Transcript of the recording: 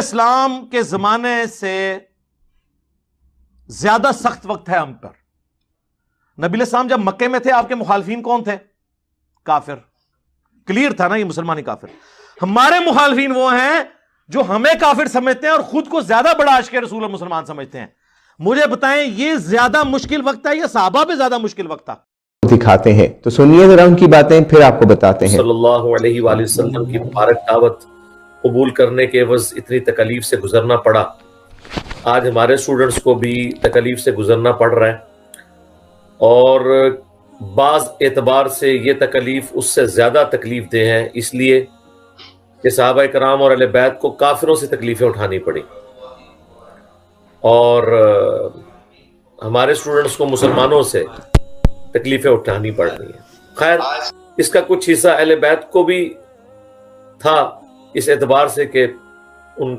اسلام کے زمانے سے زیادہ سخت وقت ہے ہم پر. نبی علیہ السلام جب مکے میں تھے آپ کے مخالفین کون تھے؟ کافر. کلیئر تھا نا یہ مسلمانی کافر. ہمارے مخالفین وہ ہیں جو ہمیں کافر سمجھتے ہیں اور خود کو زیادہ بڑا عاشق رسول اور مسلمان سمجھتے ہیں. مجھے بتائیں یہ زیادہ مشکل وقت ہے یا صحابہ پہ زیادہ مشکل وقت تھا؟ دکھاتے ہیں تو سنیے ذرا ان کی باتیں پھر آپ کو بتاتے ہیں. صلی اللہ علیہ وآلہ وسلم کی مبارک دعوت قبول کرنے کے عوض اتنی تکلیف سے گزرنا پڑا. آج ہمارے اسٹوڈنٹس کو بھی تکلیف سے گزرنا پڑ رہا ہے، اور بعض اعتبار سے یہ تکلیف اس سے زیادہ تکلیف دہ ہے، اس لیے کہ صحابہ کرام اور اہل بیت کو کافروں سے تکلیفیں اٹھانی پڑی، اور ہمارے اسٹوڈنٹس کو مسلمانوں سے تکلیفیں اٹھانی پڑ رہی ہیں. خیر اس کا کچھ حصہ اہل بیت کو بھی تھا اس اعتبار سے کہ ان کو